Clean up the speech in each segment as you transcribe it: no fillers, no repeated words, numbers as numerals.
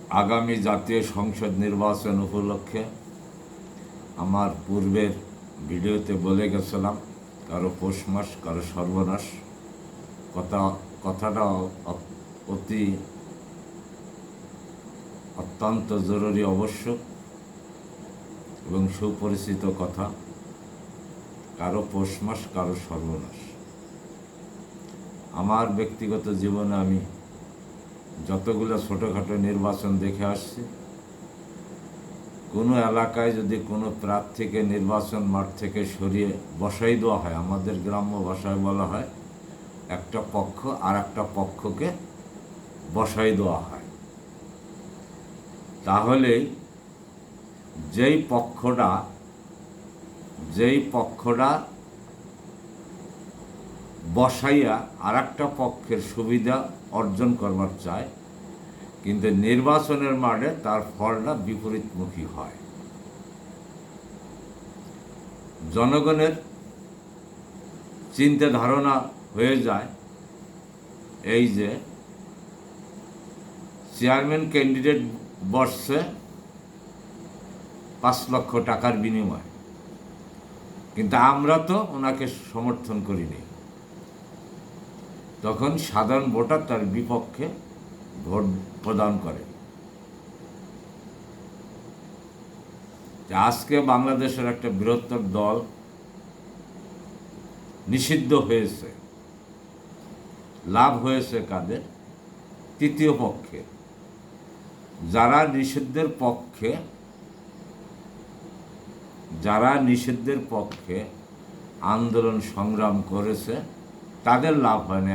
আগামী জাতীয় সংসদ নির্বাচন উপলক্ষে আমার পূর্বের ভিডিওতে বলে গেছিলাম, কারো পৌষ মাস কারো সর্বনাশ। কথাটা অত্যন্ত জরুরি, আবশ্যক এবং সুপরিচিত কথা। কারো পৌষ মাস কারো সর্বনাশ। আমার ব্যক্তিগত জীবনে আমি যতগুলো ছোটোখাটো নির্বাচন দেখে আসছি, কোনো এলাকায় যদি কোনো প্রার্থীকে নির্বাচন মাঠ থেকে সরিয়ে বসাই দেওয়া হয়, আমাদের গ্রাম্য ভাষায় বলা হয় একটা পক্ষ আর একটা পক্ষকে বসাই দেওয়া হয়, তাহলে যেই পক্ষটা বসাইয়া আর একটা পক্ষের সুবিধা অর্জন করবার চায়, কিন্তু নির্বাচনের মাঠে তার ফলটা বিপরীতমুখী হয়। জনগণের চিন্তা ধারণা হয়ে যায় এই যে চেয়ারম্যান ক্যান্ডিডেট বসছে 5 লক্ষ টাকার বিনিময়ে, কিন্তু আমরা তো ওনাকে সমর্থন করিনি। তখন সাধারণ ভোটার তার বিপক্ষে ভোট প্রদান করে। আজকে বাংলাদেশের একটা বৃহত্তর দল নিষিদ্ধ হয়েছে। লাভ হয়েছে কাদের? তৃতীয় পক্ষে। যারা নিষিদ্ধের পক্ষে আন্দোলন সংগ্রাম করেছে তাদের লাভ হয়নি।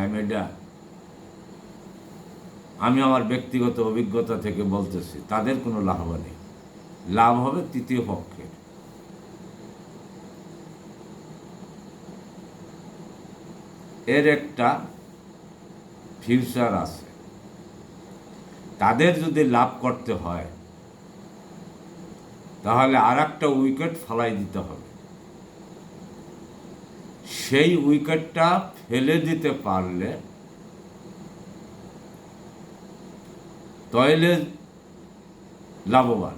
আমি আমার ব্যক্তিগত অভিজ্ঞতা থেকে বলতেছি, তাদের কোনো লাভ নেই। লাভ হবে তৃতীয় পক্ষের। এর একটা ফিউচার আছে। তাদের যদি লাভ করতে হয় তাহলে আর একটা উইকেট ফেলাই দিতে হবে। সেই উইকেটটা ফেলে দিতে পারলে তাহলে লাভবান,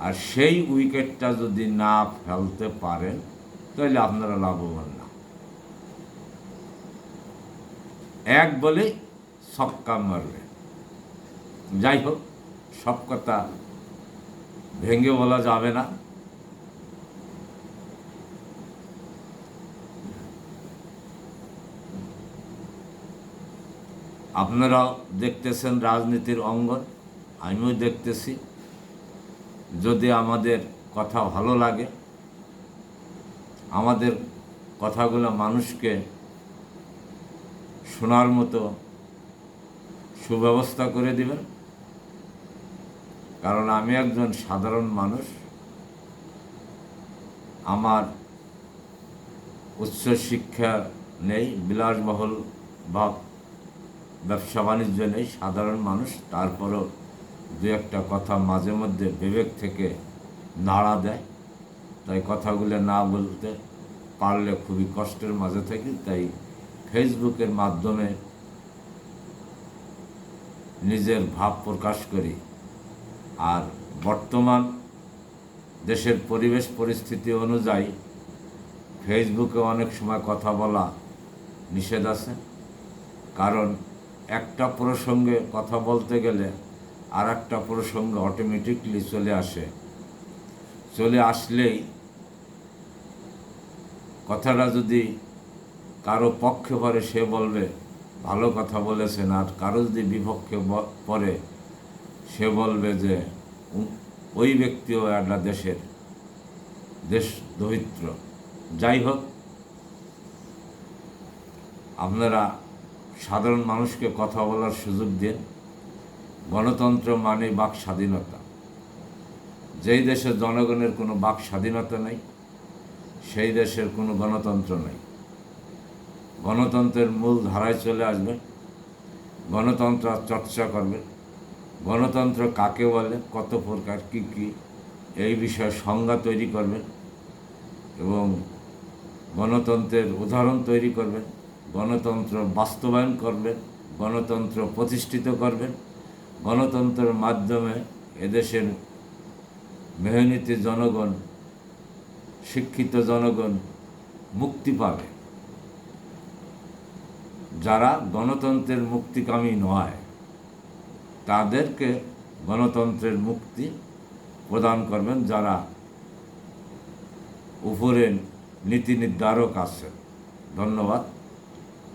আর সেই উইকেটটা যদি না ফেলতে পারেন তাহলে আপনারা লাভবান না। এক বলে ছক্কা মারবে। যাই হোক, সব কথা ভেঙে বলা যাবে না। আপনারাও দেখতেছেন রাজনীতির অঙ্গন, আমিও দেখতেছি। যদি আমাদের কথা ভালো লাগে, আমাদের কথাগুলো মানুষকে শোনার মতো সুব্যবস্থা করে দিবেন। কারণ আমি একজন সাধারণ মানুষ, আমার উচ্চ শিক্ষা নেই, বিলাসবহুল বা ব্যবসা বাণিজ্য নেই, সাধারণ মানুষ। তারপরও দু একটা কথা মাঝে মধ্যে বিবেক থেকে নাড়া দেয়, তাই কথাগুলো না বলতে পারলে খুবই কষ্টের মাঝে থাকি। তাই ফেসবুকের মাধ্যমে নিজের ভাব প্রকাশ করি। আর বর্তমান দেশের পরিবেশ পরিস্থিতি অনুযায়ী ফেসবুকে অনেক সময় কথা বলা নিষেধ আছে। কারণ একটা প্রসঙ্গে কথা বলতে গেলে আর একটা প্রসঙ্গ অটোমেটিকলি চলে আসলেই কথাটা যদি কারো পক্ষে পড়ে সে বলবে ভালো কথা বলেছেন, আর কারো যদি বিপক্ষে পড়ে সে বলবে যে ওই ব্যক্তিও একটা দেশদ্রোহিত্র। যাই হোক, আপনারা সাধারণ মানুষকে কথা বলার সুযোগ দিন। গণতন্ত্র মানে বাক স্বাধীনতা। যেই দেশের জনগণের কোনো বাক স্বাধীনতা নেই, সেই দেশের কোনো গণতন্ত্র নেই। গণতন্ত্রের মূল ধারায় চলে আসবে, গণতন্ত্র চর্চা করবে। গণতন্ত্র কাকে বলে, কত প্রকার, কী কী, এই বিষয়ে সংজ্ঞা তৈরি করবেন এবং গণতন্ত্রের উদাহরণ তৈরি করবেন, গণতন্ত্র বাস্তবায়ন করবেন, গণতন্ত্র প্রতিষ্ঠিত করবেন, গণতন্ত্রের মাধ্যমে এদেশের মেহনতি জনগণ, শিক্ষিত জনগণ মুক্তি পাবে। যারা গণতন্ত্রের মুক্তিকামী নয় তাদেরকে গণতন্ত্রের মুক্তি প্রদান করবেন যারা উপরে নীতি নির্ধারক আছে। ধন্যবাদ।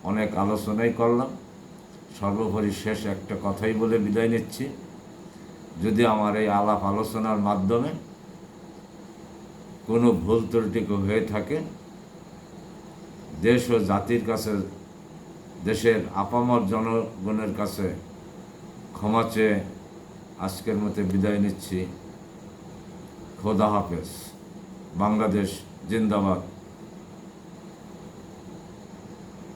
অনেক আলোচনাই করলাম। সর্বোপরি শেষ একটা কথাই বলে বিদায় নিচ্ছি। যদি আমার এই আলাপ আলোচনার মাধ্যমে কোনো ভুল ত্রুটি হয়ে থাকে, দেশ ও জাতির কাছে, দেশের আপামর জনগণের কাছে ক্ষমা চেয়ে আজকের মতো বিদায় নিচ্ছি। খোদা হাফেজ। বাংলাদেশ জিন্দাবাদ।